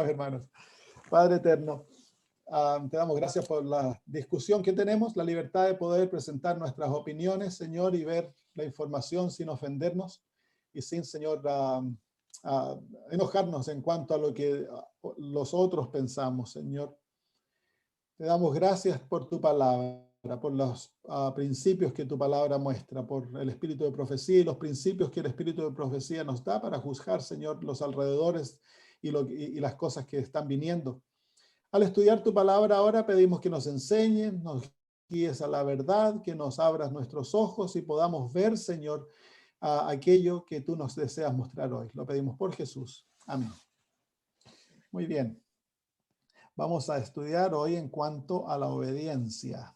Hermanos. Padre eterno, te damos gracias por la discusión que tenemos, la libertad de poder presentar nuestras opiniones, Señor, y ver la información sin ofendernos y sin, Señor, enojarnos en cuanto a lo que los otros pensamos, Señor. Te damos gracias por tu palabra, por los principios que tu palabra muestra, por el espíritu de profecía y los principios que el espíritu de profecía nos da para juzgar, Señor, los alrededores y las cosas que están viniendo. Al estudiar tu palabra ahora pedimos que nos enseñes, nos guíes a la verdad, que nos abras nuestros ojos y podamos ver, Señor, aquello que tú nos deseas mostrar hoy. Lo pedimos por Jesús. Amén. Muy bien. Vamos a estudiar hoy en cuanto a la obediencia.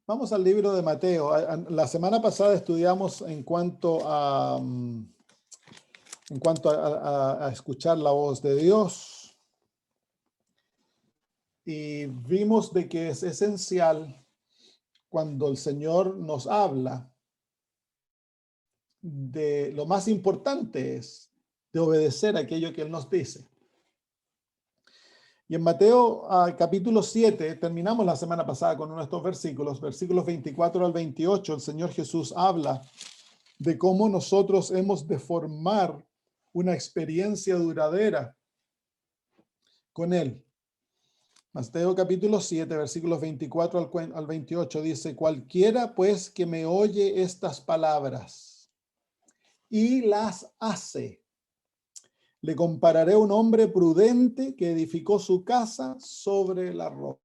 Vamos al libro de Mateo. La semana pasada estudiamos en cuanto a escuchar la voz de Dios. Y vimos de que es esencial cuando el Señor nos habla, de lo más importante es de obedecer aquello que Él nos dice. Y en Mateo capítulo 7, terminamos la semana pasada con uno de estos versículos 24 al 28, el Señor Jesús habla de cómo nosotros hemos de formar una experiencia duradera con Él. Mateo capítulo 7, versículos 24 al 28 dice: cualquiera pues que me oye estas palabras y las hace, le compararé a un hombre prudente que edificó su casa sobre la roca.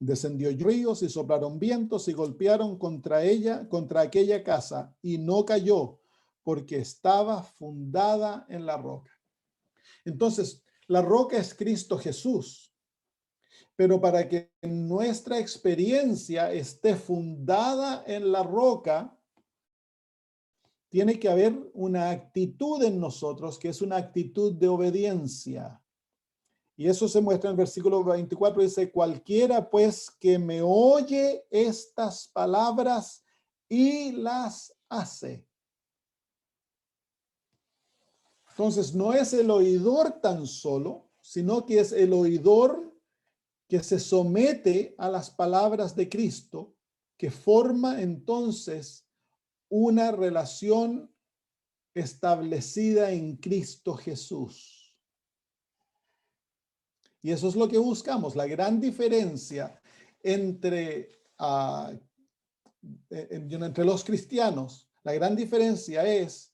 Descendió ríos y soplaron vientos y golpearon contra aquella casa, y no cayó, porque estaba fundada en la roca. Entonces, la roca es Cristo Jesús. Pero para que nuestra experiencia esté fundada en la roca, tiene que haber una actitud en nosotros que es una actitud de obediencia. Y eso se muestra en el versículo 24, dice: cualquiera pues que me oye estas palabras y las hace. Entonces no es el oidor tan solo, sino que es el oidor que se somete a las palabras de Cristo, que forma entonces una relación establecida en Cristo Jesús. Y eso es lo que buscamos. La gran diferencia entre los cristianos, la gran diferencia es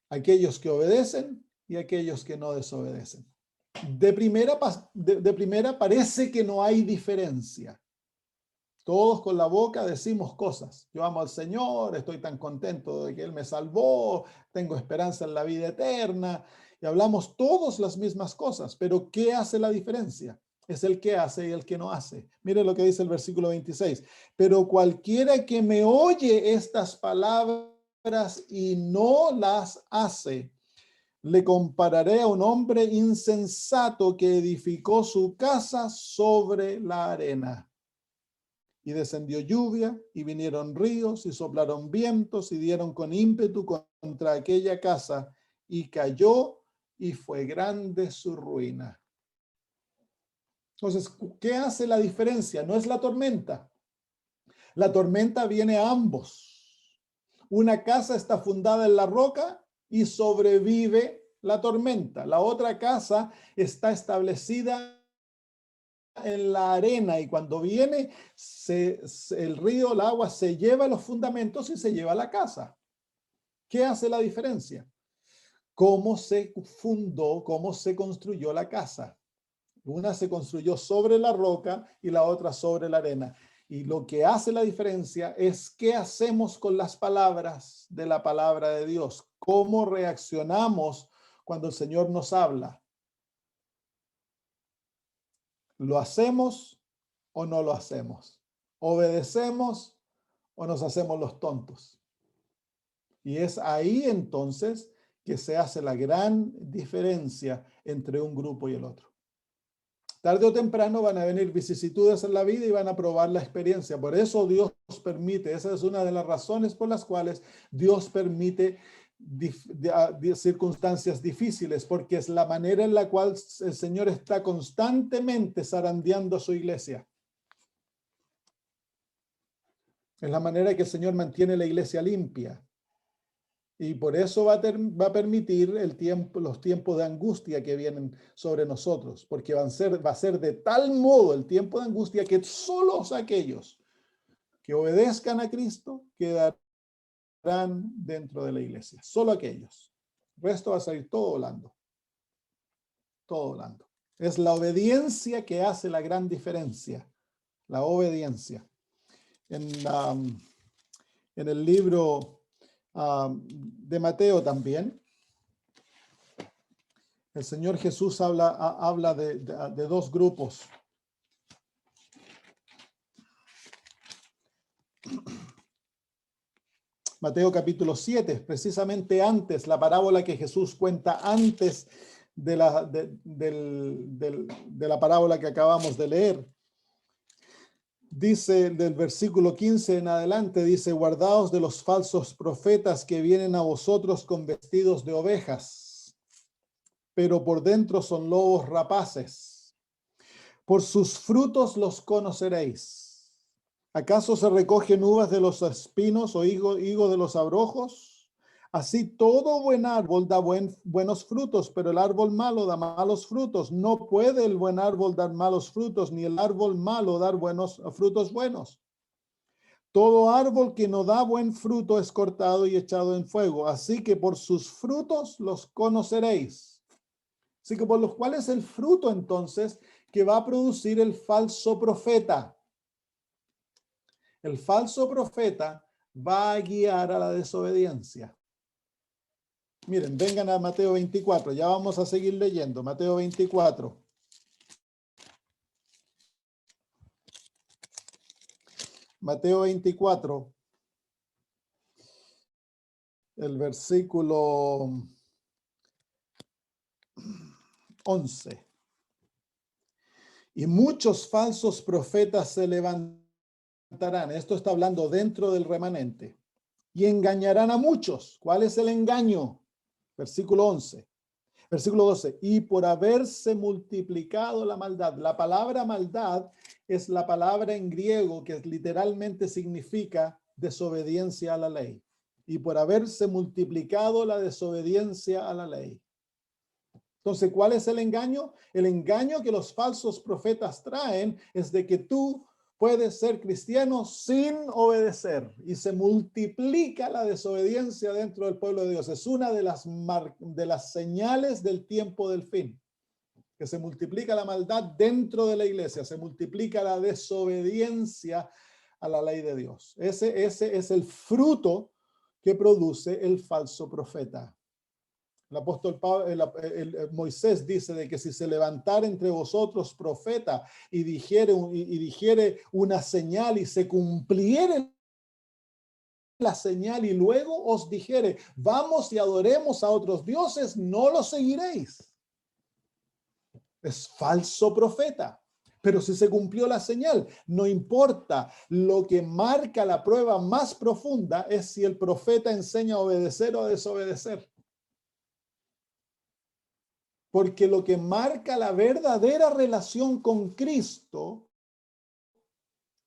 aquellos que obedecen y aquellos que no desobedecen. De primera parece que no hay diferencia. Todos con la boca decimos cosas. Yo amo al Señor, estoy tan contento de que Él me salvó, tengo esperanza en la vida eterna. Y hablamos todos las mismas cosas, pero ¿qué hace la diferencia? Es el que hace y el que no hace. Mire lo que dice el versículo 26. Pero cualquiera que me oye estas palabras y no las hace, le compararé a un hombre insensato que edificó su casa sobre la arena. Y descendió lluvia, y vinieron ríos, y soplaron vientos, y dieron con ímpetu contra aquella casa, y cayó, y fue grande su ruina. Entonces, ¿qué hace la diferencia? No es la tormenta. La tormenta viene a ambos. Una casa está fundada en la roca y sobrevive la tormenta. La otra casa está establecida en la arena, y cuando viene el río, el agua se lleva los fundamentos y se lleva la casa. ¿Qué hace la diferencia? ¿Cómo se fundó, cómo se construyó la casa? Una se construyó sobre la roca y la otra sobre la arena. Y lo que hace la diferencia es qué hacemos con las palabras de la palabra de Dios. ¿Cómo reaccionamos cuando el Señor nos habla? ¿Lo hacemos o no lo hacemos? ¿Obedecemos o nos hacemos los tontos? Y es ahí entonces que se hace la gran diferencia entre un grupo y el otro. Tarde o temprano van a venir vicisitudes en la vida y van a probar la experiencia. Por eso Dios permite, esa es una de las razones por las cuales Dios permite circunstancias difíciles, porque es la manera en la cual el Señor está constantemente zarandeando a su iglesia. Es la manera que el Señor mantiene la iglesia limpia. Y por eso va a permitir los tiempos de angustia que vienen sobre nosotros, porque va a ser de tal modo el tiempo de angustia que solo aquellos que obedezcan a Cristo quedarán dentro de la iglesia. Solo aquellos. El resto va a salir todo volando. Todo volando. Es la obediencia que hace la gran diferencia. La obediencia. En el libro de Mateo también, el Señor Jesús habla de dos grupos. Mateo capítulo 7, precisamente antes, la parábola que Jesús cuenta antes de la parábola que acabamos de leer. Dice del versículo 15 en adelante, dice: guardaos de los falsos profetas que vienen a vosotros con vestidos de ovejas, pero por dentro son lobos rapaces. Por sus frutos los conoceréis. ¿Acaso se recogen uvas de los espinos o higo de los abrojos? Así todo buen árbol da buenos frutos, pero el árbol malo da malos frutos. No puede el buen árbol dar malos frutos, ni el árbol malo dar frutos buenos. Todo árbol que no da buen fruto es cortado y echado en fuego. Así que por sus frutos los conoceréis. Así que por los cuales el fruto entonces que va a producir el falso profeta. El falso profeta va a guiar a la desobediencia. Miren, vengan a Mateo 24, ya vamos a seguir leyendo. Mateo 24. Mateo 24, el versículo 11. Y muchos falsos profetas se levantarán. Esto está hablando dentro del remanente. Y engañarán a muchos. ¿Cuál es el engaño? Versículo 11. Versículo 12. Y por haberse multiplicado la maldad. La palabra maldad es la palabra en griego que literalmente significa desobediencia a la ley. Y por haberse multiplicado la desobediencia a la ley. Entonces, ¿cuál es el engaño? El engaño que los falsos profetas traen es de que tú puedes ser cristiano sin obedecer, y se multiplica la desobediencia dentro del pueblo de Dios. Es una de las señales del tiempo del fin, que se multiplica la maldad dentro de la iglesia, se multiplica la desobediencia a la ley de Dios. Ese es el fruto que produce el falso profeta. El apóstol Moisés dice de que si se levantara entre vosotros profeta y dijere una señal y se cumpliere la señal y luego os dijere, vamos y adoremos a otros dioses, no lo seguiréis. Es falso profeta. Pero si se cumplió la señal, no importa. Lo que marca la prueba más profunda es si el profeta enseña a obedecer o a desobedecer. Porque lo que marca la verdadera relación con Cristo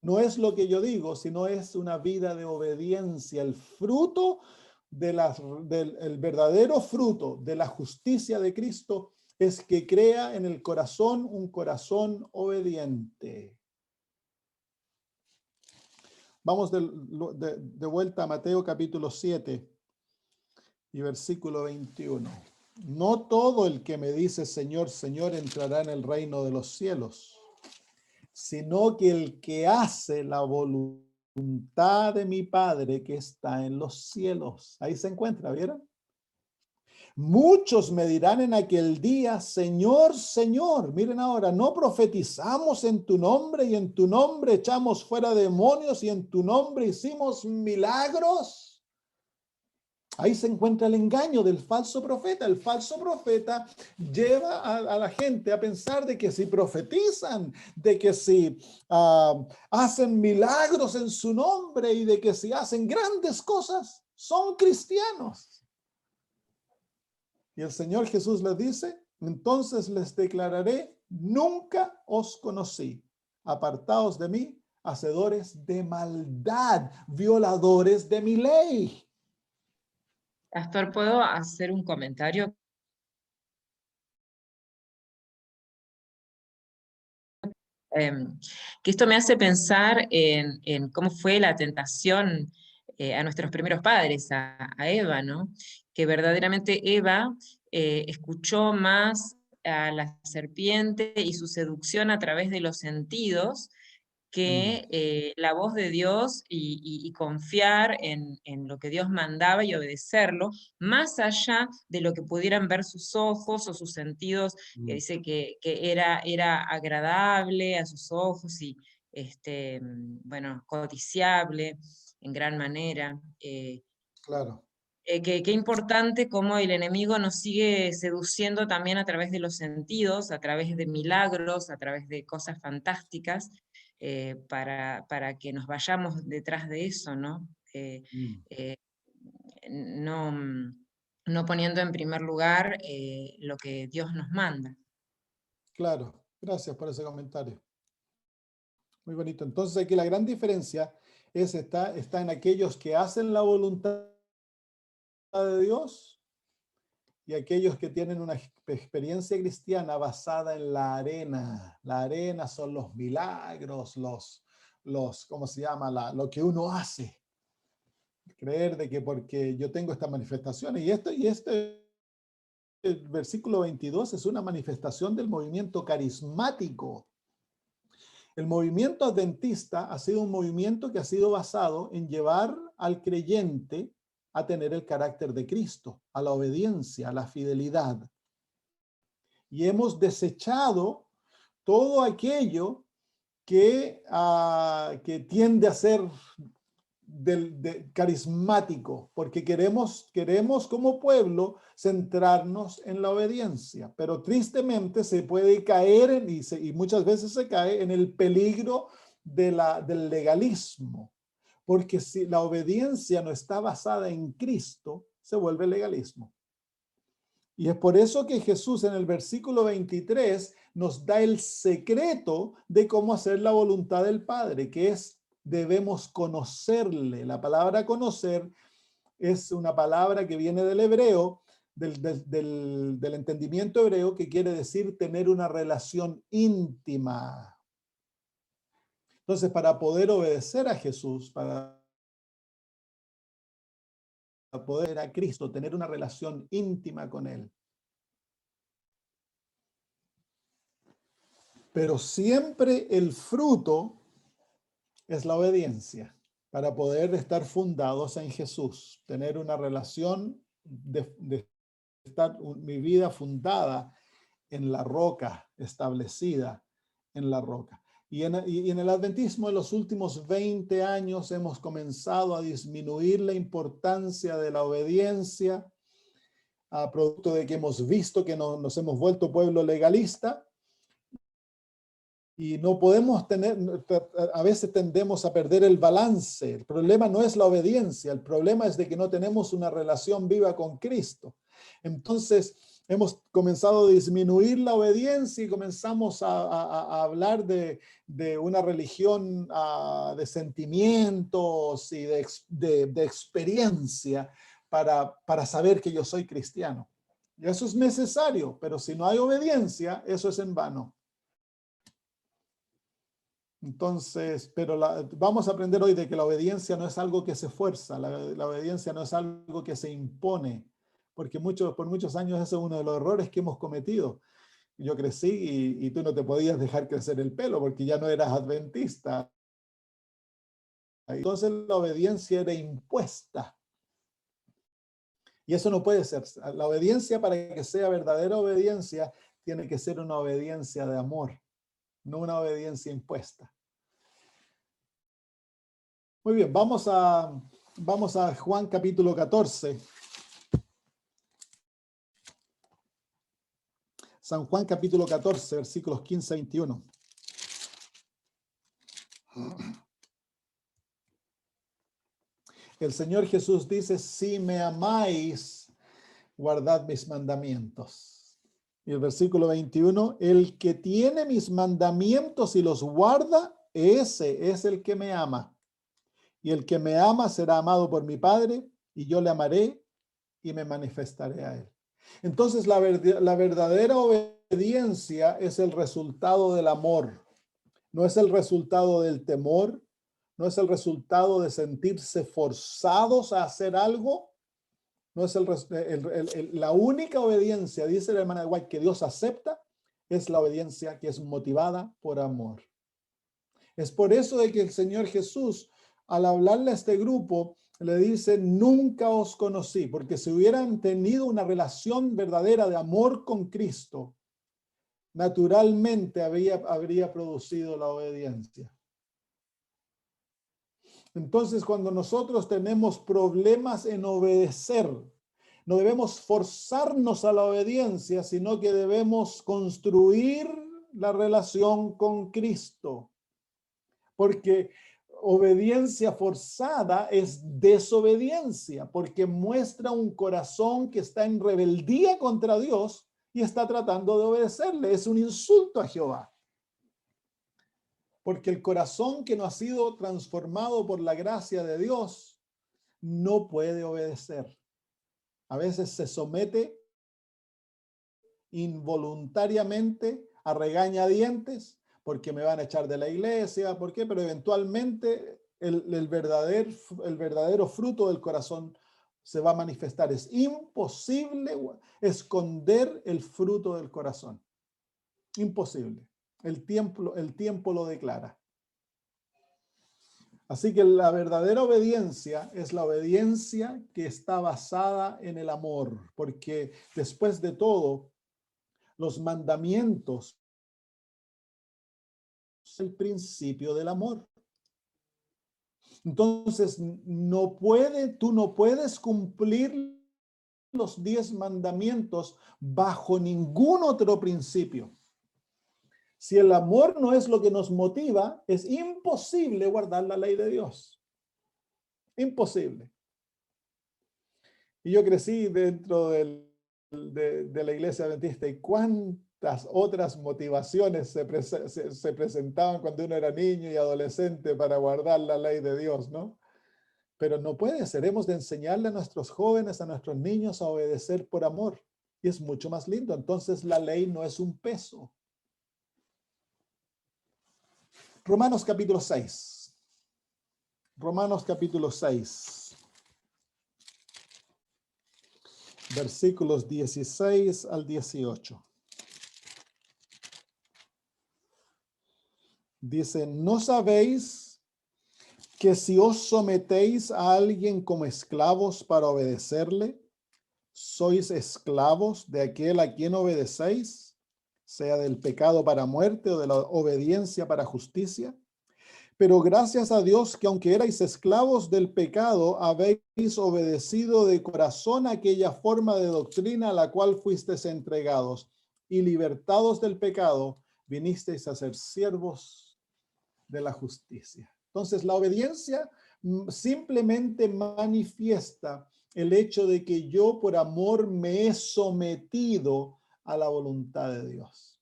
no es lo que yo digo, sino es una vida de obediencia. El fruto el verdadero fruto de la justicia de Cristo es que crea en el corazón un corazón obediente. Vamos de vuelta a Mateo capítulo 7 y versículo 21. No todo el que me dice Señor, Señor entrará en el reino de los cielos, sino que el que hace la voluntad de mi Padre que está en los cielos. Ahí se encuentra, ¿vieron? Muchos me dirán en aquel día, Señor, Señor. Miren ahora, ¿no profetizamos en tu nombre y en tu nombre echamos fuera demonios y en tu nombre hicimos milagros? Ahí se encuentra el engaño del falso profeta. El falso profeta lleva a la gente a pensar de que si profetizan, de que si hacen milagros en su nombre y de que si hacen grandes cosas, son cristianos. Y el Señor Jesús les dice, entonces les declararé, nunca os conocí. Apartaos de mí, hacedores de maldad, violadores de mi ley. Pastor, ¿puedo hacer un comentario? Que esto me hace pensar en cómo fue la tentación a nuestros primeros padres, a Eva, ¿no? Que verdaderamente Eva escuchó más a la serpiente y su seducción a través de los sentidos que la voz de Dios y confiar en lo que Dios mandaba y obedecerlo, más allá de lo que pudieran ver sus ojos o sus sentidos, que dice que era agradable a sus ojos y, bueno, codiciable en gran manera. Claro, Qué importante cómo el enemigo nos sigue seduciendo también a través de los sentidos, a través de milagros, a través de cosas fantásticas, para que nos vayamos detrás de eso, ¿no? Eh, no, no poniendo en primer lugar lo que Dios nos manda. claro. Gracias por ese comentario. Muy bonito. Entonces aquí la gran diferencia está en aquellos que hacen la voluntad de Dios y aquellos que tienen una experiencia cristiana basada en la arena. La arena son los milagros, ¿cómo se llama? Lo que uno hace. Creer de que porque yo tengo estas manifestaciones. Y este el versículo 22 es una manifestación del movimiento carismático. El movimiento adventista ha sido un movimiento que ha sido basado en llevar al creyente a tener el carácter de Cristo, a la obediencia, a la fidelidad. Y hemos desechado todo aquello que tiende a ser carismático, porque queremos como pueblo centrarnos en la obediencia, pero tristemente se puede caer y muchas veces se cae en el peligro del legalismo, porque si la obediencia no está basada en Cristo, se vuelve legalismo. Y es por eso que Jesús en el versículo 23 nos da el secreto de cómo hacer la voluntad del Padre, que es debemos conocerle. La palabra conocer es una palabra que viene del hebreo, del entendimiento hebreo, que quiere decir tener una relación íntima. Entonces, para poder obedecer a Jesús, para poder a Cristo, tener una relación íntima con Él. Pero siempre el fruto es la obediencia para poder estar fundados en Jesús, tener una relación de estar mi vida fundada en la roca, establecida en la roca. Y en el adventismo en los últimos 20 años hemos comenzado a disminuir la importancia de la obediencia, a producto de que hemos visto que nos hemos vuelto pueblo legalista. Y no podemos a veces tendemos a perder el balance. El problema no es la obediencia, el problema es de que no tenemos una relación viva con Cristo. Entonces, hemos comenzado a disminuir la obediencia y comenzamos a hablar de una religión de sentimientos y de experiencia para saber que yo soy cristiano. Y eso es necesario, pero si no hay obediencia, eso es en vano. Entonces, pero vamos a aprender hoy de que la obediencia no es algo que se fuerza, la obediencia no es algo que se impone, porque por muchos años ese es uno de los errores que hemos cometido. Yo crecí y tú no te podías dejar crecer el pelo porque ya no eras adventista. Entonces la obediencia era impuesta. Y eso no puede ser. La obediencia, para que sea verdadera obediencia, tiene que ser una obediencia de amor, no una obediencia impuesta. Muy bien, vamos a Juan capítulo 14. San Juan capítulo 14, versículos 15 a 21. El Señor Jesús dice, si me amáis, guardad mis mandamientos. Y el versículo 21, el que tiene mis mandamientos y los guarda, ese es el que me ama. Y el que me ama será amado por mi Padre, y yo le amaré y me manifestaré a él. Entonces la verdadera obediencia es el resultado del amor, no es el resultado del temor, no es el resultado de sentirse forzados a hacer algo, no es la única obediencia, dice la hermana White, que Dios acepta, es la obediencia que es motivada por amor. Es por eso de que el Señor Jesús, al hablarle a este grupo, le dice, nunca os conocí, porque si hubieran tenido una relación verdadera de amor con Cristo, naturalmente habría producido la obediencia. Entonces, cuando nosotros tenemos problemas en obedecer, no debemos forzarnos a la obediencia, sino que debemos construir la relación con Cristo. Porque obediencia forzada es desobediencia, porque muestra un corazón que está en rebeldía contra Dios y está tratando de obedecerle. Es un insulto a Jehová. Porque el corazón que no ha sido transformado por la gracia de Dios no puede obedecer. A veces se somete involuntariamente a regañadientes porque me van a echar de la iglesia, ¿por qué? Pero eventualmente el verdadero fruto del corazón se va a manifestar. Es imposible esconder el fruto del corazón. Imposible. El tiempo lo declara. Así que la verdadera obediencia es la obediencia que está basada en el amor, porque después de todo, los mandamientos son el principio del amor. Entonces, tú no puedes cumplir los 10 mandamientos bajo ningún otro principio. Si el amor no es lo que nos motiva, es imposible guardar la ley de Dios. Imposible. Y yo crecí dentro de la iglesia adventista, y cuántas otras motivaciones se presentaban cuando uno era niño y adolescente para guardar la ley de Dios, ¿no? Pero no puede ser. Hemos de enseñarle a nuestros jóvenes, a nuestros niños a obedecer por amor. Y es mucho más lindo. Entonces la ley no es un peso. Romanos capítulo 6. Romanos capítulo 6. Versículos 16 al 18. Dice, ¿no sabéis que si os sometéis a alguien como esclavos para obedecerle, sois esclavos de aquel a quien obedecéis, sea del pecado para muerte o de la obediencia para justicia? Pero gracias a Dios que aunque erais esclavos del pecado, habéis obedecido de corazón aquella forma de doctrina a la cual fuisteis entregados, y libertados del pecado, vinisteis a ser siervos de la justicia. Entonces, la obediencia simplemente manifiesta el hecho de que yo por amor me he sometido a la voluntad de Dios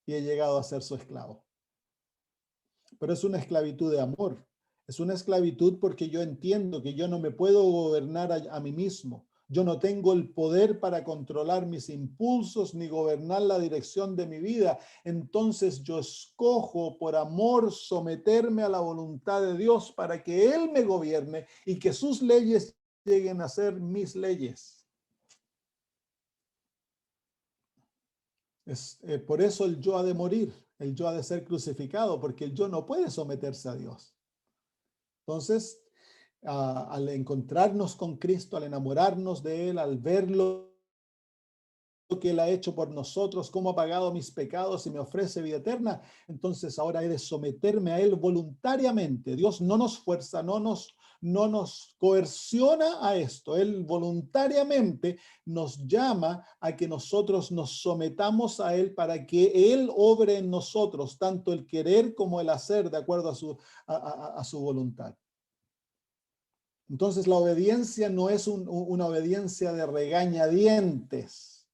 y he llegado a ser su esclavo. Pero es una esclavitud de amor. Es una esclavitud porque yo entiendo que yo no me puedo gobernar a mí mismo. Yo no tengo el poder para controlar mis impulsos ni gobernar la dirección de mi vida. Entonces yo escojo por amor someterme a la voluntad de Dios para que Él me gobierne y que sus leyes lleguen a ser mis leyes. Por eso el yo ha de morir, el yo ha de ser crucificado, porque el yo no puede someterse a Dios. Entonces, al encontrarnos con Cristo, al enamorarnos de Él, al verlo que Él ha hecho por nosotros, cómo ha pagado mis pecados y me ofrece vida eterna, entonces ahora he de someterme a Él voluntariamente. Dios no nos fuerza, no nos coerciona a esto. Él voluntariamente nos llama a que nosotros nos sometamos a Él para que Él obre en nosotros, tanto el querer como el hacer, de acuerdo a su voluntad. Entonces la obediencia no es una obediencia de regañadientes.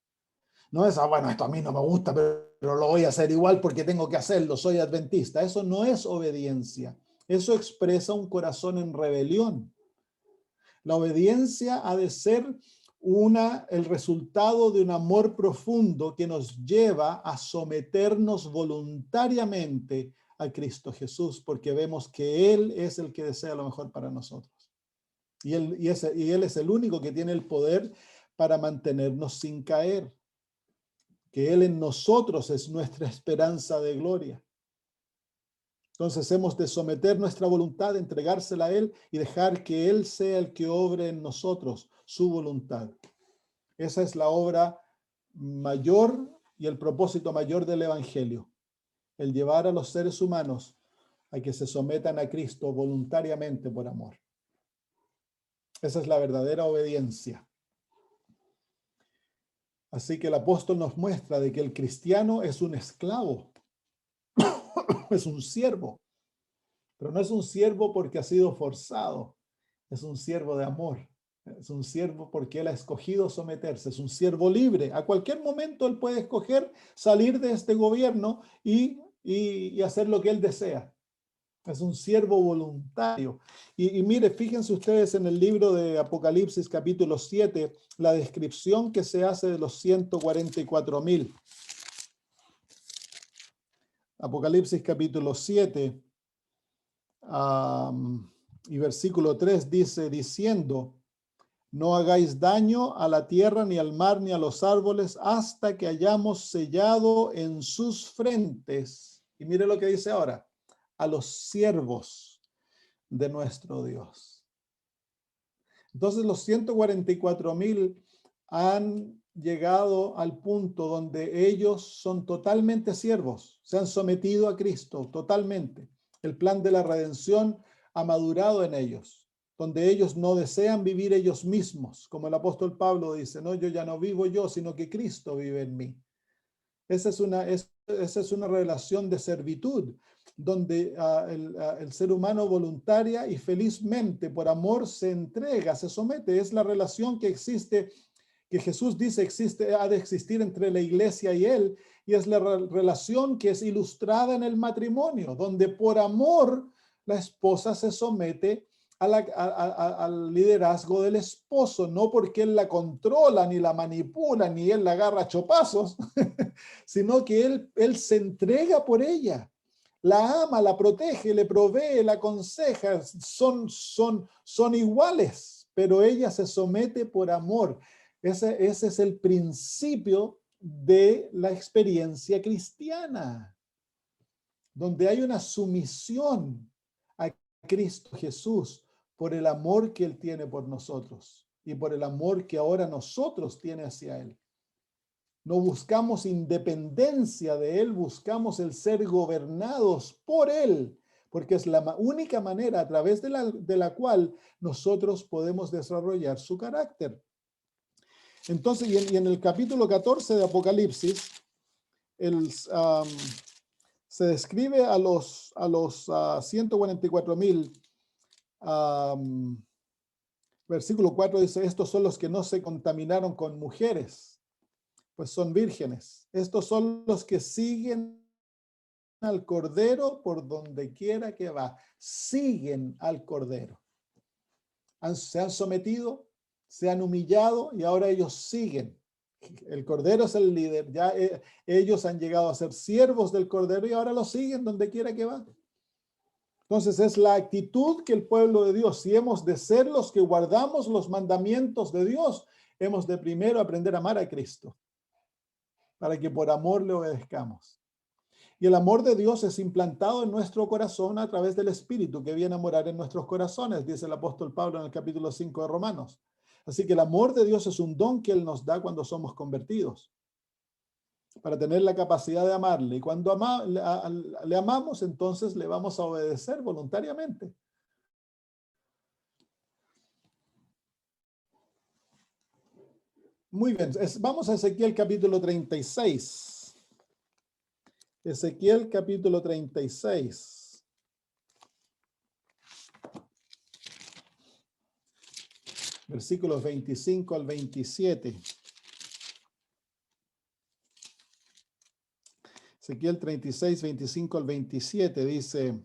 No es, bueno, esto a mí no me gusta, pero lo voy a hacer igual porque tengo que hacerlo, soy adventista. Eso no es obediencia. Eso expresa un corazón en rebelión. La obediencia ha de ser el resultado de un amor profundo que nos lleva a someternos voluntariamente a Cristo Jesús, porque vemos que Él es el que desea lo mejor para nosotros. Y Él es el único que tiene el poder para mantenernos sin caer. Que Él en nosotros es nuestra esperanza de gloria. Entonces hemos de someter nuestra voluntad, entregársela a Él y dejar que Él sea el que obre en nosotros su voluntad. Esa es la obra mayor y el propósito mayor del Evangelio. El llevar a los seres humanos a que se sometan a Cristo voluntariamente por amor. Esa es la verdadera obediencia. Así que el apóstol nos muestra de que el cristiano es un esclavo, es un siervo, pero no es un siervo porque ha sido forzado, es un siervo de amor, es un siervo porque él ha escogido someterse, es un siervo libre. A cualquier momento él puede escoger salir de este gobierno y hacer lo que él desea. Es un siervo voluntario. Y mire, fíjense ustedes en el libro de Apocalipsis capítulo 7, la descripción que se hace de los 144,000. Apocalipsis capítulo 7 y versículo 3 dice, diciendo, no hagáis daño a la tierra, ni al mar, ni a los árboles, hasta que hayamos sellado en sus frentes. Y mire lo que dice ahora, a los siervos de nuestro Dios. Entonces los 144,000 han llegado al punto donde ellos son totalmente siervos, se han sometido a Cristo totalmente. El plan de la redención ha madurado en ellos, donde ellos no desean vivir ellos mismos, como el apóstol Pablo dice, no, yo ya no vivo yo, sino que Cristo vive en mí. Esa es una relación de servitud, donde el ser humano voluntaria y felizmente por amor se entrega, se somete. Es la relación que existe, que Jesús dice ha de existir entre la iglesia y él, y es la relación que es ilustrada en el matrimonio, donde por amor la esposa se somete al liderazgo del esposo, no porque él la controla, ni la manipula, ni él la agarra a chopazos, sino que él se entrega por ella. La ama, la protege, le provee, la aconseja, son iguales, pero ella se somete por amor. Ese es el principio de la experiencia cristiana, donde hay una sumisión a Cristo Jesús por el amor que Él tiene por nosotros y por el amor que ahora nosotros tiene hacia Él. No buscamos independencia de Él, buscamos el ser gobernados por Él, porque es la única manera a través de la cual nosotros podemos desarrollar su carácter. Entonces, y en el capítulo 14 de Apocalipsis, se describe a los 144,000. Versículo 4 dice, estos son los que no se contaminaron con mujeres, pues son vírgenes. Estos son los que siguen al Cordero por donde quiera que va. Siguen al Cordero. Se han sometido, se han humillado y ahora ellos siguen. El Cordero es el líder. Ya ellos han llegado a ser siervos del Cordero y ahora lo siguen donde quiera que va. Entonces es la actitud que el pueblo de Dios, si hemos de ser los que guardamos los mandamientos de Dios, hemos de primero aprender a amar a Cristo, para que por amor le obedezcamos. Y el amor de Dios es implantado en nuestro corazón a través del Espíritu que viene a morar en nuestros corazones, dice el apóstol Pablo en el capítulo 5 de Romanos. Así que el amor de Dios es un don que Él nos da cuando somos convertidos, para tener la capacidad de amarle. Y cuando le amamos, entonces le vamos a obedecer voluntariamente. Muy bien, vamos a Ezequiel capítulo 36. Ezequiel capítulo 36. versículos 25 al 27. Ezequiel 36, 25 al 27 dice: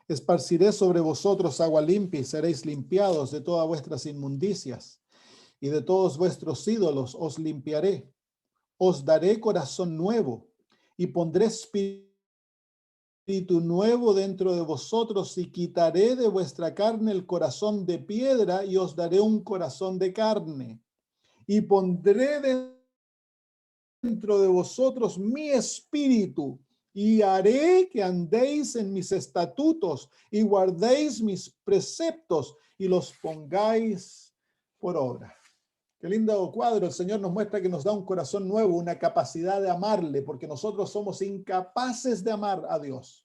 esparciré sobre vosotros agua limpia y seréis limpiados de todas vuestras inmundicias, y de todos vuestros ídolos os limpiaré. Os daré corazón nuevo y pondré espíritu nuevo dentro de vosotros, y quitaré de vuestra carne el corazón de piedra y os daré un corazón de carne, y pondré dentro de vosotros mi espíritu, y haré que andéis en mis estatutos y guardéis mis preceptos y los pongáis por obra. Qué lindo cuadro. El Señor nos muestra que nos da un corazón nuevo, una capacidad de amarle, porque nosotros somos incapaces de amar a Dios.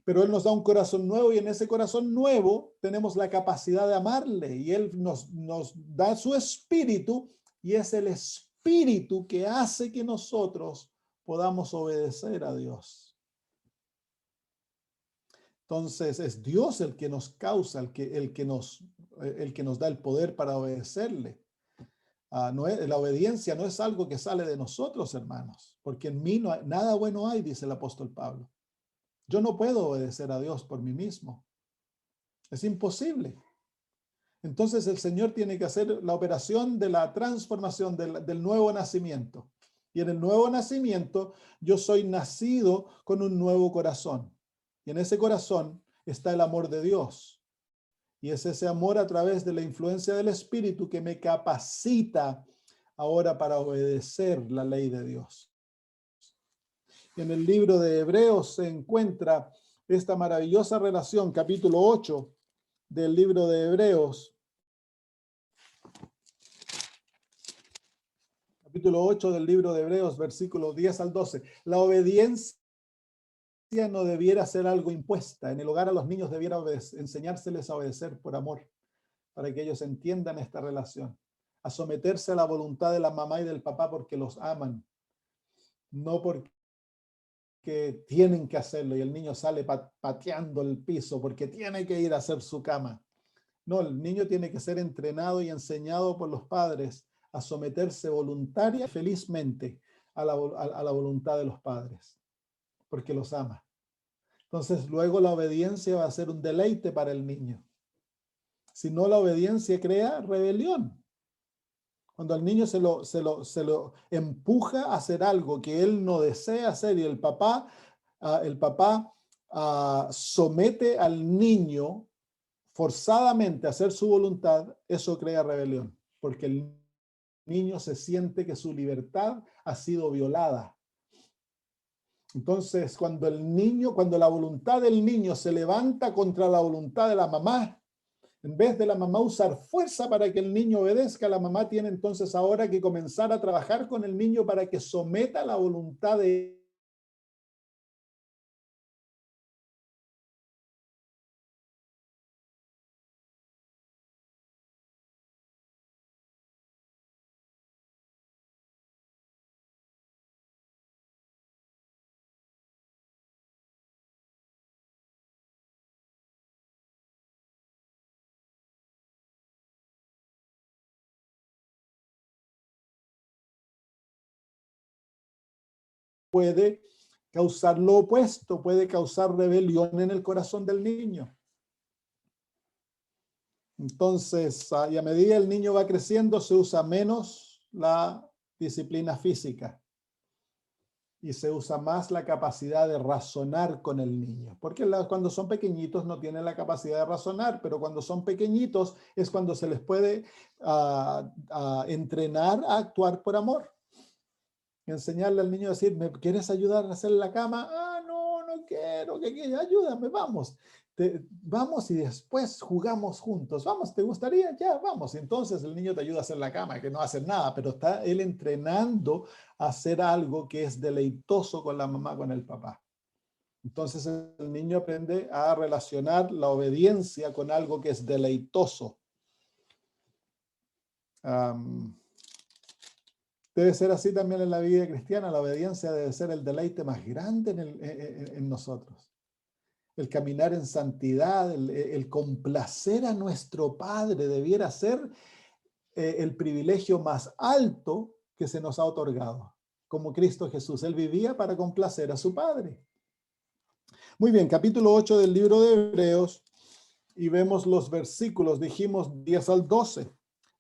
Pero Él nos da un corazón nuevo, y en ese corazón nuevo tenemos la capacidad de amarle, y Él nos da su espíritu, y es el espíritu que hace que nosotros podamos obedecer a Dios. Entonces es Dios el que nos causa, el que nos da el poder para obedecerle. La obediencia no es algo que sale de nosotros, hermanos, porque en mí nada bueno hay, dice el apóstol Pablo. Yo no puedo obedecer a Dios por mí mismo. Es imposible. Entonces el Señor tiene que hacer la operación de la transformación, del nuevo nacimiento. Y en el nuevo nacimiento yo soy nacido con un nuevo corazón. Y en ese corazón está el amor de Dios. Y es ese amor a través de la influencia del Espíritu que me capacita ahora para obedecer la ley de Dios. En el libro de Hebreos se encuentra esta maravillosa relación, capítulo 8 del libro de Hebreos. Capítulo 8 del libro de Hebreos, versículos 10 al 12. La obediencia no debiera ser algo impuesta. En el hogar a los niños debiera enseñárseles a obedecer por amor, para que ellos entiendan esta relación. A someterse a la voluntad de la mamá y del papá porque los aman, no porque tienen que hacerlo, y el niño sale pateando el piso porque tiene que ir a hacer su cama. No, el niño tiene que ser entrenado y enseñado por los padres a someterse voluntaria y felizmente a la voluntad de los padres, porque los ama. Entonces luego la obediencia va a ser un deleite para el niño. Si no, la obediencia crea rebelión. Cuando al niño se lo empuja a hacer algo que él no desea hacer, y el papá somete al niño forzadamente a hacer su voluntad, eso crea rebelión, porque el niño se siente que su libertad ha sido violada. Entonces, cuando la voluntad del niño se levanta contra la voluntad de la mamá, en vez de la mamá usar fuerza para que el niño obedezca, la mamá tiene entonces ahora que comenzar a trabajar con el niño para que someta la voluntad de puede causar lo opuesto, puede causar rebelión en el corazón del niño. Entonces, y a medida el niño va creciendo, se usa menos la disciplina física y se usa más la capacidad de razonar con el niño. Porque cuando son pequeñitos no tienen la capacidad de razonar, pero cuando son pequeñitos es cuando se les puede entrenar a actuar por amor. Enseñarle al niño a decir: ¿me quieres ayudar a hacer la cama? No quiero, ayúdame, vamos. Vamos y después jugamos juntos. Vamos, ¿te gustaría? Ya, vamos. Y entonces el niño te ayuda a hacer la cama, que no hace nada, pero está él entrenando a hacer algo que es deleitoso con la mamá, con el papá. Entonces el niño aprende a relacionar la obediencia con algo que es deleitoso. Debe ser así también en la vida cristiana. La obediencia debe ser el deleite más grande en nosotros. el caminar en santidad, el complacer a nuestro Padre debiera ser el privilegio más alto que se nos ha otorgado. Como Cristo Jesús, Él vivía para complacer a su Padre. Muy bien, capítulo 8 del libro de Hebreos, y vemos los versículos, dijimos 10 al 12.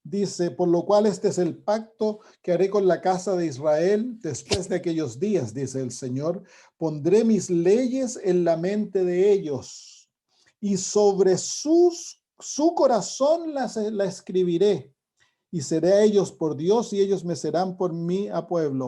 Dice, por lo cual este es el pacto que haré con la casa de Israel después de aquellos días, dice el Señor. Pondré mis leyes en la mente de ellos y sobre su corazón la escribiré. Y seré a ellos por Dios y ellos me serán por mí a pueblo.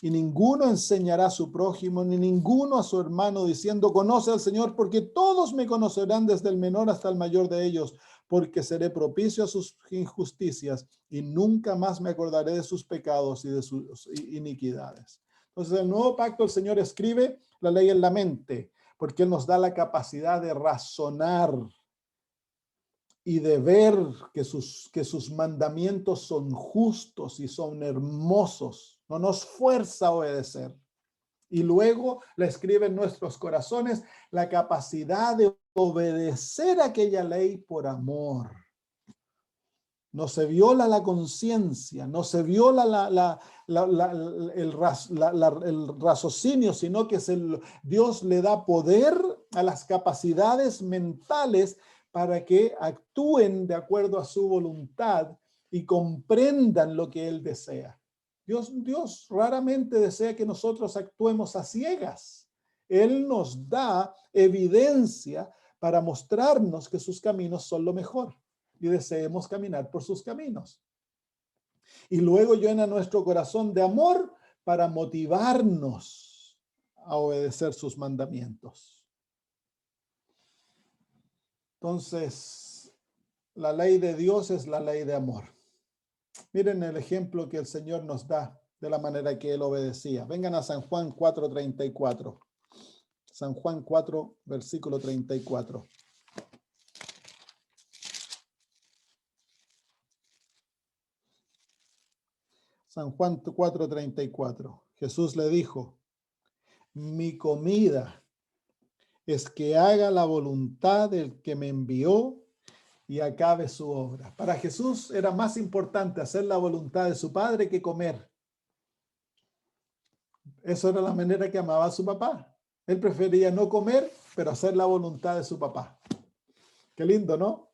Y ninguno enseñará a su prójimo, ni ninguno a su hermano, diciendo, conoce al Señor, porque todos me conocerán desde el menor hasta el mayor de ellos, porque seré propicio a sus injusticias y nunca más me acordaré de sus pecados y de sus iniquidades. Entonces, el nuevo pacto, el Señor escribe la ley en la mente, porque Él nos da la capacidad de razonar y de ver que sus mandamientos son justos y son hermosos. No nos fuerza a obedecer. Y luego le escribe en nuestros corazones la capacidad de obedecer aquella ley por amor. No se viola la conciencia, no se viola el raciocinio, sino que Dios le da poder a las capacidades mentales para que actúen de acuerdo a su voluntad y comprendan lo que Él desea. Dios raramente desea que nosotros actuemos a ciegas. Él nos da evidencia para mostrarnos que sus caminos son lo mejor y deseemos caminar por sus caminos. Y luego llena nuestro corazón de amor para motivarnos a obedecer sus mandamientos. Entonces, la ley de Dios es la ley de amor. Miren el ejemplo que el Señor nos da de la manera que Él obedecía. Vengan a San Juan 4:34. San Juan 4, versículo 34. San Juan 4:34. Jesús le dijo, mi comida es que haga la voluntad del que me envió y acabe su obra. Para Jesús era más importante hacer la voluntad de su Padre que comer. Eso era la manera que amaba a su papá. Él prefería no comer, pero hacer la voluntad de su papá. Qué lindo, ¿no?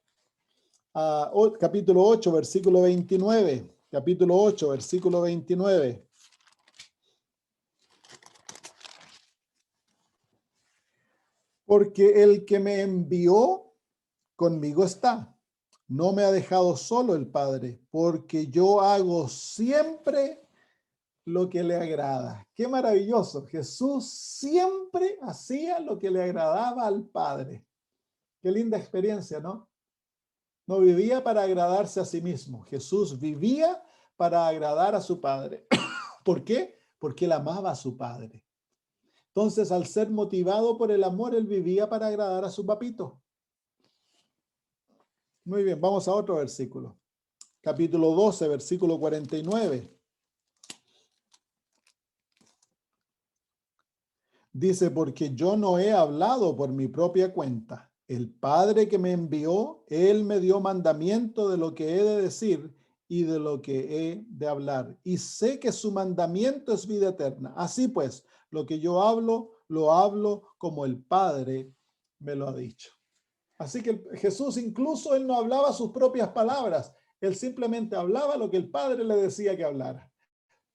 Capítulo 8, versículo 29. Capítulo 8, versículo 29. Porque el que me envió conmigo está. No me ha dejado solo el Padre, porque yo hago siempre lo que le agrada. Qué maravilloso. Jesús siempre hacía lo que le agradaba al Padre. Qué linda experiencia, ¿no? No vivía para agradarse a sí mismo. Jesús vivía para agradar a su Padre. ¿Por qué? Porque él amaba a su Padre. Entonces, al ser motivado por el amor, él vivía para agradar a su papito. Muy bien, vamos a otro versículo. Capítulo 12, versículo 49. Dice, porque yo no he hablado por mi propia cuenta. El Padre que me envió, Él me dio mandamiento de lo que he de decir y de lo que he de hablar. Y sé que su mandamiento es vida eterna. Así pues, lo que yo hablo, lo hablo como el Padre me lo ha dicho. Así que Jesús incluso Él no hablaba sus propias palabras. Él simplemente hablaba lo que el Padre le decía que hablara.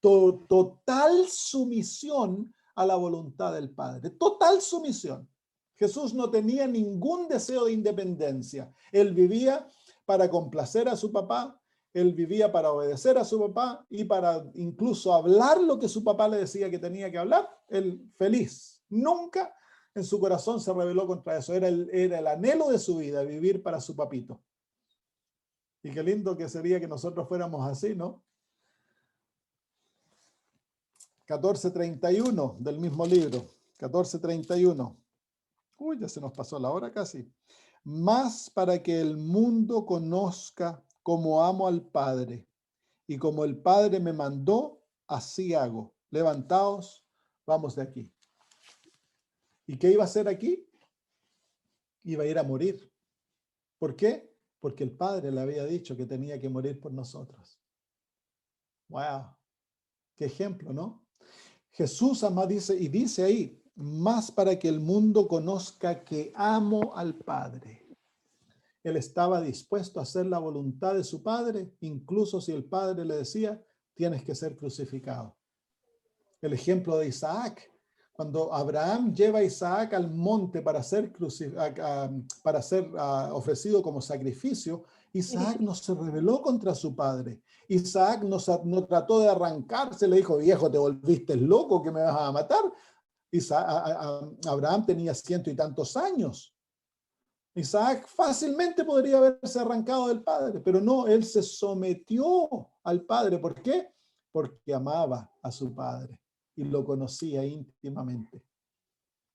Total sumisión a la voluntad del Padre. Total sumisión. Jesús no tenía ningún deseo de independencia. Él vivía para complacer a su papá, él vivía para obedecer a su papá y para incluso hablar lo que su papá le decía que tenía que hablar. Él feliz. Nunca en su corazón se rebeló contra eso. Era el anhelo de su vida, vivir para su papito. Y qué lindo que sería que nosotros fuéramos así, ¿no? 14:31 del mismo libro, 14:31. Uy, ya se nos pasó la hora casi. Más para que el mundo conozca cómo amo al Padre, y como el Padre me mandó, así hago. Levantaos, vamos de aquí. ¿Y qué iba a hacer aquí? iba a ir a morir. ¿Por qué? Porque el Padre le había dicho que tenía que morir por nosotros. ¡Wow! ¡Qué ejemplo!, ¿no? Jesús ama dice ahí, más para que el mundo conozca que amo al Padre. Él estaba dispuesto a hacer la voluntad de su Padre, incluso si el Padre le decía, tienes que ser crucificado. El ejemplo de Isaac, cuando Abraham lleva a Isaac al monte para ser ofrecido como sacrificio, Isaac no se rebeló contra su padre. Isaac no trató de arrancarse, le dijo, viejo, te volviste loco, que me vas a matar. Abraham tenía 100 y tantos años. Isaac fácilmente podría haberse arrancado del padre, pero no, él se sometió al padre. ¿Por qué? Porque amaba a su padre y lo conocía íntimamente.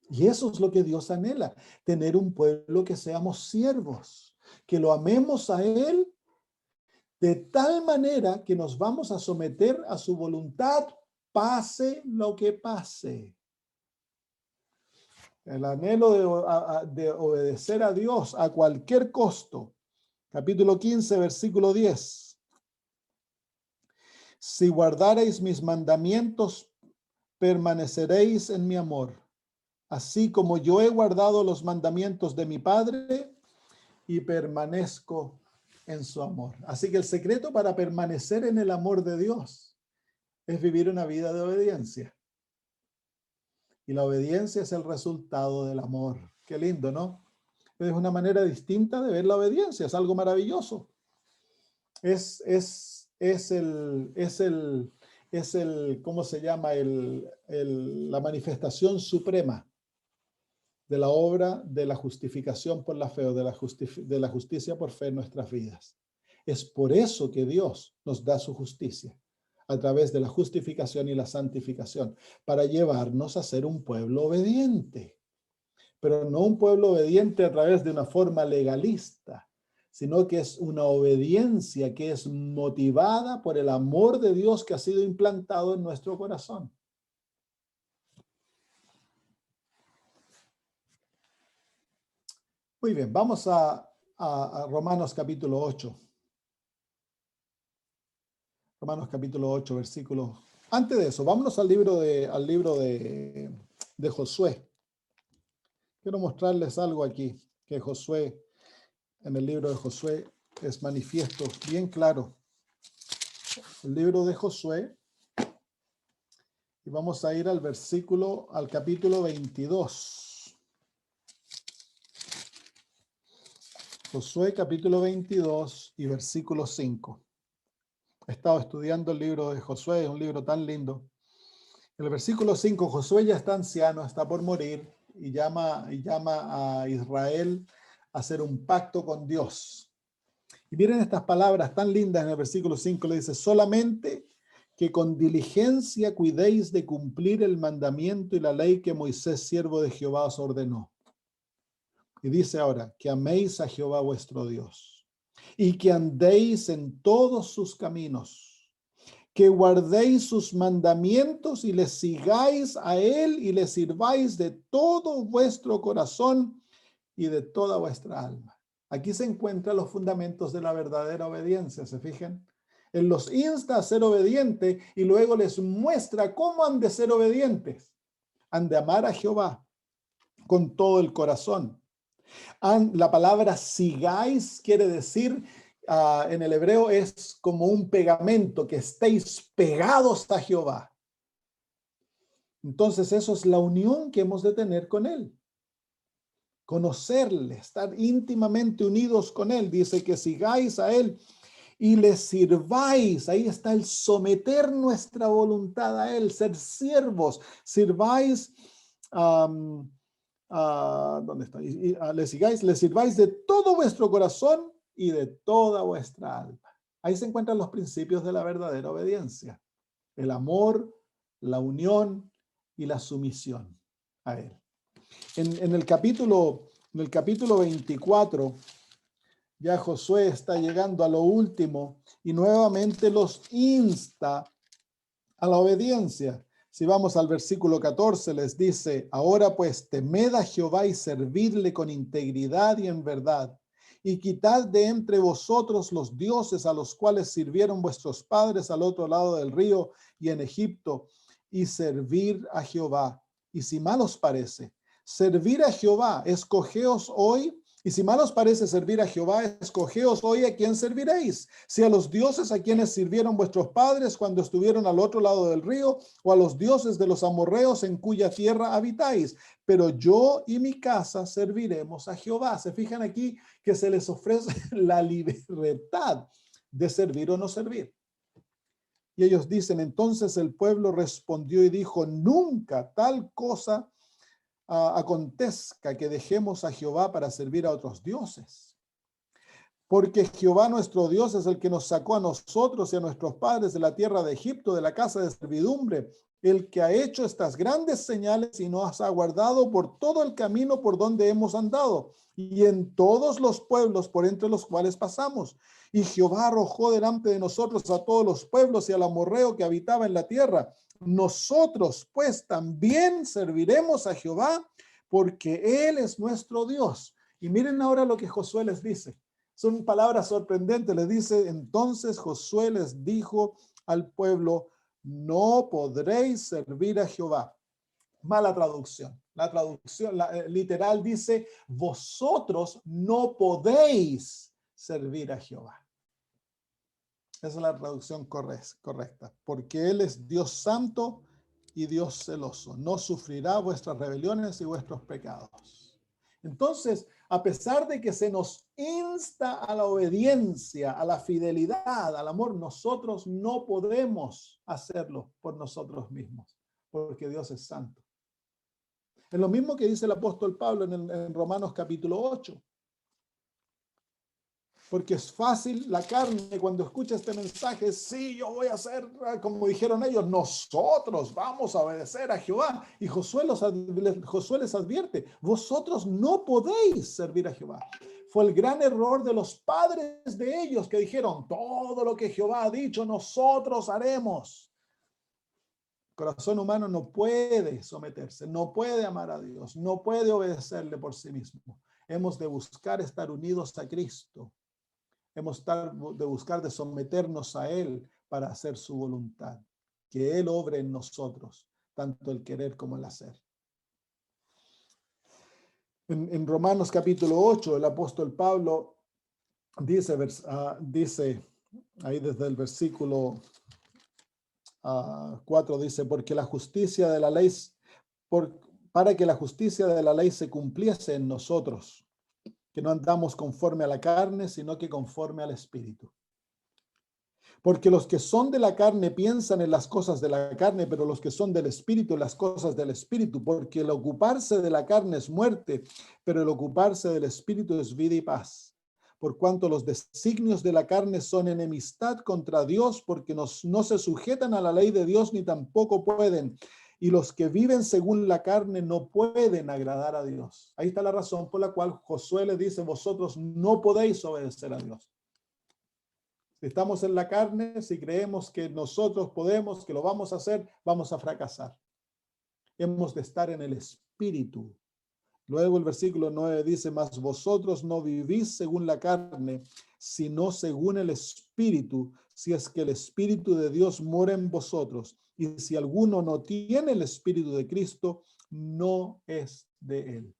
Y eso es lo que Dios anhela, tener un pueblo que seamos siervos, que lo amemos a Él de tal manera que nos vamos a someter a su voluntad, pase lo que pase. El anhelo de obedecer a Dios a cualquier costo. Capítulo 15, versículo 10. Si guardareis mis mandamientos, permaneceréis en mi amor, así como yo he guardado los mandamientos de mi Padre y permanezco en su amor. Así que el secreto para permanecer en el amor de Dios es vivir una vida de obediencia. Y la obediencia es el resultado del amor. Qué lindo, ¿no? Es una manera distinta de ver la obediencia, es algo maravilloso. Es el ¿cómo se llama? La manifestación suprema de la obra de la justificación por la fe o de la justicia por fe en nuestras vidas. Es por eso que Dios nos da su justicia, a través de la justificación y la santificación, para llevarnos a ser un pueblo obediente. Pero no un pueblo obediente a través de una forma legalista, sino que es una obediencia que es motivada por el amor de Dios que ha sido implantado en nuestro corazón. Muy bien, vamos a Romanos capítulo 8. Romanos capítulo 8, versículo. Antes de eso, vámonos al libro de Josué. Quiero mostrarles algo aquí, que Josué, en el libro de Josué, es manifiesto, bien claro. El libro de Josué, y vamos a ir al capítulo 22. Josué capítulo 22 y versículo 5. He estado estudiando el libro de Josué, es un libro tan lindo. En el versículo 5, Josué ya está anciano, está por morir, y llama a Israel a hacer un pacto con Dios. Y miren estas palabras tan lindas en el versículo 5, le dice, solamente que con diligencia cuidéis de cumplir el mandamiento y la ley que Moisés, siervo de Jehová, os ordenó. Y dice ahora, que améis a Jehová vuestro Dios, y que andéis en todos sus caminos, que guardéis sus mandamientos y les sigáis a él y les sirváis de todo vuestro corazón y de toda vuestra alma. Aquí se encuentran los fundamentos de la verdadera obediencia, ¿se fijan? Él los insta a ser obedientes y luego les muestra cómo han de ser obedientes. Han de amar a Jehová con todo el corazón. La palabra sigáis quiere decir, en el hebreo es como un pegamento, que estéis pegados a Jehová. Entonces eso es la unión que hemos de tener con Él. Conocerle, estar íntimamente unidos con Él. Dice que sigáis a Él y le sirváis. Ahí está el someter nuestra voluntad a Él, ser siervos. Sirváis, ¿dónde está? Le sirváis de todo vuestro corazón y de toda vuestra alma. Ahí se encuentran los principios de la verdadera obediencia. El amor, la unión y la sumisión a Él. En el capítulo 24, ya Josué está llegando a lo último y nuevamente los insta a la obediencia. Si vamos al versículo 14, les dice, ahora pues temed a Jehová y servidle con integridad y en verdad, y quitad de entre vosotros los dioses a los cuales sirvieron vuestros padres al otro lado del río y en Egipto, y servir a Jehová. Y si mal os parece, servir a Jehová, escogeos hoy. Y si mal os parece servir a Jehová, escogeos hoy a quién serviréis, si a los dioses a quienes sirvieron vuestros padres cuando estuvieron al otro lado del río, o a los dioses de los amorreos en cuya tierra habitáis. Pero yo y mi casa serviremos a Jehová. Se fijan aquí que se les ofrece la libertad de servir o no servir. Y ellos dicen, entonces el pueblo respondió y dijo, nunca tal cosa acontezca que dejemos a Jehová para servir a otros dioses. Porque Jehová nuestro Dios es el que nos sacó a nosotros y a nuestros padres de la tierra de Egipto, de la casa de servidumbre, el que ha hecho estas grandes señales y nos ha guardado por todo el camino por donde hemos andado y en todos los pueblos por entre los cuales pasamos. Y Jehová arrojó delante de nosotros a todos los pueblos y al amorreo que habitaba en la tierra. Nosotros pues también serviremos a Jehová porque Él es nuestro Dios. Y miren ahora lo que Josué les dice. Son palabras sorprendentes. Les dice, entonces Josué les dijo al pueblo, no podréis servir a Jehová. Mala traducción. La traducción literal dice, vosotros no podéis servir a Jehová. Esa es la traducción correcta. Porque Él es Dios santo y Dios celoso. No sufrirá vuestras rebeliones y vuestros pecados. Entonces, a pesar de que se nos insta a la obediencia, a la fidelidad, al amor, nosotros no podemos hacerlo por nosotros mismos, porque Dios es santo. Es lo mismo que dice el apóstol Pablo en Romanos capítulo 8. Porque es fácil la carne cuando escucha este mensaje, sí, yo voy a hacer, como dijeron ellos, nosotros vamos a obedecer a Jehová. Y Josué les advierte, vosotros no podéis servir a Jehová. Fue el gran error de los padres de ellos que dijeron, todo lo que Jehová ha dicho, nosotros haremos. El corazón humano no puede someterse, no puede amar a Dios, no puede obedecerle por sí mismo. Hemos de buscar estar unidos a Cristo. Hemos de buscar de someternos a Él para hacer su voluntad. Que Él obre en nosotros, tanto el querer como el hacer. En Romanos capítulo 8, el apóstol Pablo dice ahí desde el versículo 4, dice, porque la justicia de la ley, para que la justicia de la ley se cumpliese en nosotros, que no andamos conforme a la carne, sino que conforme al Espíritu. Porque los que son de la carne piensan en las cosas de la carne, pero los que son del Espíritu en las cosas del Espíritu. Porque el ocuparse de la carne es muerte, pero el ocuparse del Espíritu es vida y paz. Por cuanto los designios de la carne son enemistad contra Dios, porque no se sujetan a la ley de Dios ni tampoco pueden. Y los que viven según la carne no pueden agradar a Dios. Ahí está la razón por la cual Josué le dice, vosotros no podéis obedecer a Dios. Si estamos en la carne, si creemos que nosotros podemos, que lo vamos a hacer, vamos a fracasar. Hemos de estar en el Espíritu. Luego el versículo 9 dice, mas vosotros no vivís según la carne, sino según el Espíritu, si es que el Espíritu de Dios mora en vosotros. Y si alguno no tiene el Espíritu de Cristo, no es de él.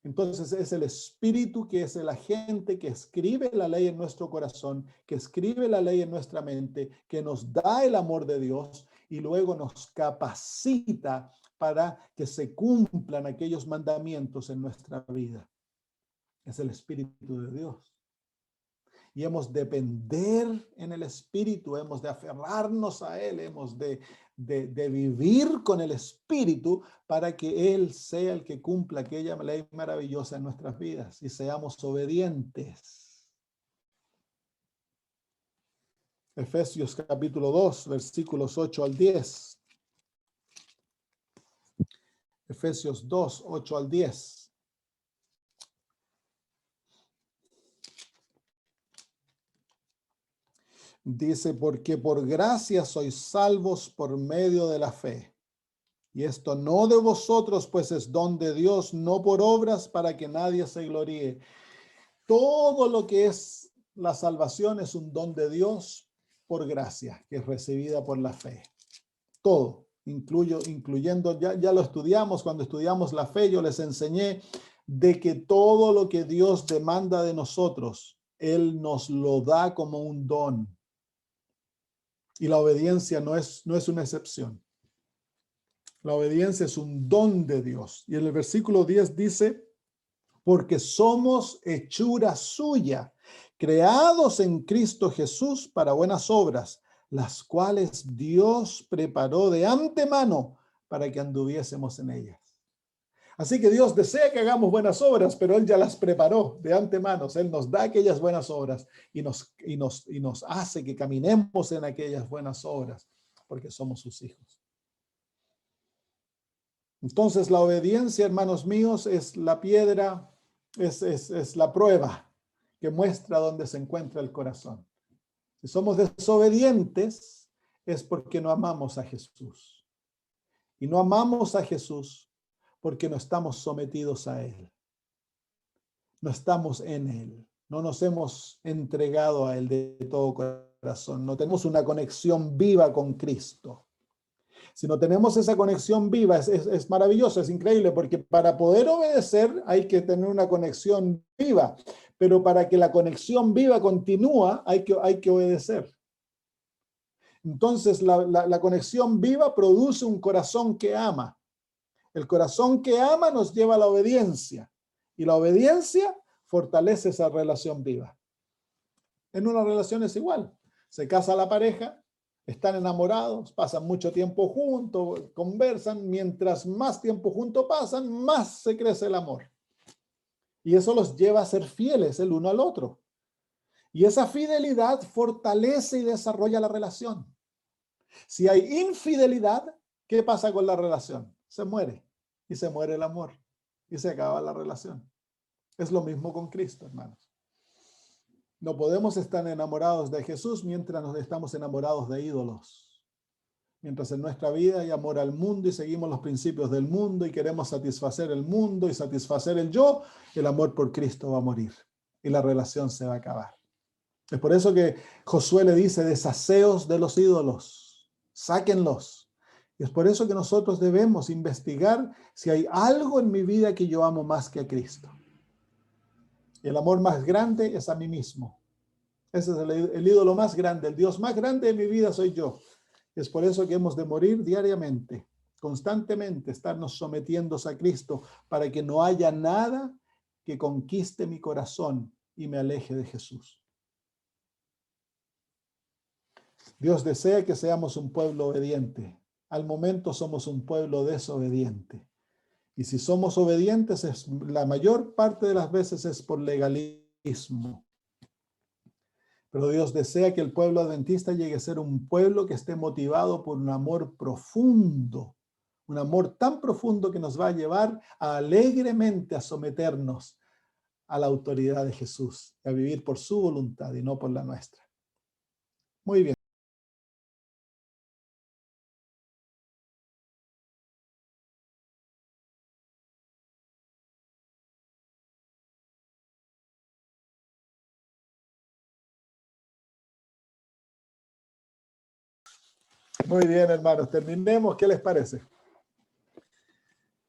Entonces es el Espíritu que es el agente que escribe la ley en nuestro corazón, que escribe la ley en nuestra mente, que nos da el amor de Dios y luego nos capacita para que se cumplan aquellos mandamientos en nuestra vida. Es el Espíritu de Dios. Y hemos de depender en el Espíritu, hemos de aferrarnos a Él, hemos de vivir con el Espíritu para que Él sea el que cumpla aquella ley maravillosa en nuestras vidas y seamos obedientes. Efesios capítulo 2, versículos 8 al 10. Efesios 2, 8 al 10. Dice, porque por gracia sois salvos por medio de la fe. Y esto no de vosotros, pues es don de Dios, no por obras para que nadie se gloríe. Todo lo que es la salvación es un don de Dios por gracia, que es recibida por la fe. Todo, incluyendo, ya lo estudiamos, cuando estudiamos la fe, yo les enseñé de que todo lo que Dios demanda de nosotros, Él nos lo da como un don. Y la obediencia no es una excepción. La obediencia es un don de Dios. Y en el versículo 10 dice, porque somos hechura suya, creados en Cristo Jesús para buenas obras, las cuales Dios preparó de antemano para que anduviésemos en ellas. Así que Dios desea que hagamos buenas obras, pero Él ya las preparó de antemano. Él nos da aquellas buenas obras y nos hace que caminemos en aquellas buenas obras, porque somos sus hijos. Entonces la obediencia, hermanos míos, es la piedra, es la prueba que muestra dónde se encuentra el corazón. Si somos desobedientes, es porque no amamos a Jesús. Y no amamos a Jesús porque no estamos sometidos a Él. No estamos en Él. No nos hemos entregado a Él de todo corazón. No tenemos una conexión viva con Cristo. Si no tenemos esa conexión viva, es maravilloso, es increíble, porque para poder obedecer hay que tener una conexión viva, pero para que la conexión viva continúa, hay que obedecer. Entonces, la conexión viva produce un corazón que ama. El corazón que ama nos lleva a la obediencia, y la obediencia fortalece esa relación viva. En una relación es igual. Se casa la pareja, están enamorados, pasan mucho tiempo juntos, conversan. Mientras más tiempo juntos pasan, más se crece el amor. Y eso los lleva a ser fieles el uno al otro. Y esa fidelidad fortalece y desarrolla la relación. Si hay infidelidad, ¿qué pasa con la relación? Se muere. Y se muere el amor. Y se acaba la relación. Es lo mismo con Cristo, hermanos. No podemos estar enamorados de Jesús mientras nos estamos enamorados de ídolos. Mientras en nuestra vida hay amor al mundo y seguimos los principios del mundo y queremos satisfacer el mundo y satisfacer el yo, el amor por Cristo va a morir y la relación se va a acabar. Es por eso que Josué le dice, deshaceos de los ídolos, sáquenlos. Y es por eso que nosotros debemos investigar si hay algo en mi vida que yo amo más que a Cristo. Y el amor más grande es a mí mismo. Ese es el ídolo más grande, el Dios más grande de mi vida soy yo. Es por eso que hemos de morir diariamente, constantemente, estarnos sometiéndose a Cristo para que no haya nada que conquiste mi corazón y me aleje de Jesús. Dios desea que seamos un pueblo obediente. Al momento somos un pueblo desobediente. Y si somos obedientes, la mayor parte de las veces es por legalismo. Pero Dios desea que el pueblo adventista llegue a ser un pueblo que esté motivado por un amor profundo, un amor tan profundo que nos va a llevar alegremente a someternos a la autoridad de Jesús, a vivir por su voluntad y no por la nuestra. Muy bien. Muy bien, hermanos. Terminemos. ¿Qué les parece?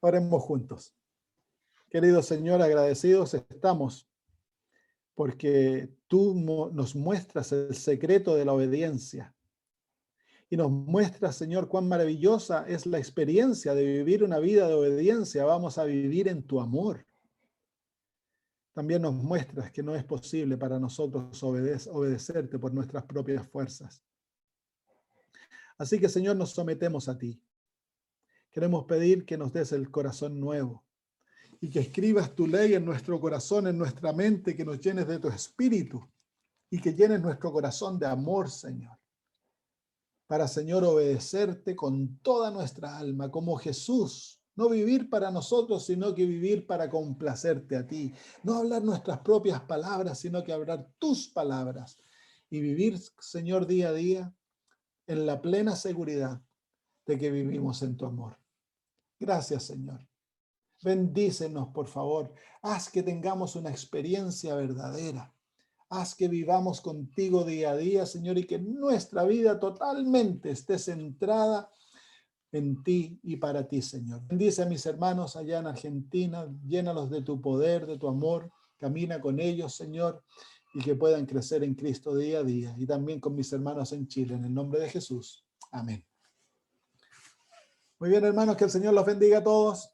Oremos juntos. Querido Señor, agradecidos estamos porque tú nos muestras el secreto de la obediencia y nos muestras, Señor, cuán maravillosa es la experiencia de vivir una vida de obediencia. Vamos a vivir en tu amor. También nos muestras que no es posible para nosotros obedecerte por nuestras propias fuerzas. Así que, Señor, nos sometemos a ti. Queremos pedir que nos des el corazón nuevo y que escribas tu ley en nuestro corazón, en nuestra mente, que nos llenes de tu espíritu y que llenes nuestro corazón de amor, Señor. Para, Señor, obedecerte con toda nuestra alma, como Jesús. No vivir para nosotros, sino que vivir para complacerte a ti. No hablar nuestras propias palabras, sino que hablar tus palabras. y vivir, Señor, día a día en la plena seguridad de que vivimos en tu amor. Gracias, Señor. Bendícenos, por favor. Haz que tengamos una experiencia verdadera. Haz que vivamos contigo día a día, Señor, y que nuestra vida totalmente esté centrada en ti y para ti, Señor. Bendice a mis hermanos allá en Argentina, llénalos de tu poder, de tu amor. Camina con ellos, Señor, y que puedan crecer en Cristo día a día. Y también con mis hermanos en Chile, en el nombre de Jesús. Amén. Muy bien, hermanos, que el Señor los bendiga a todos.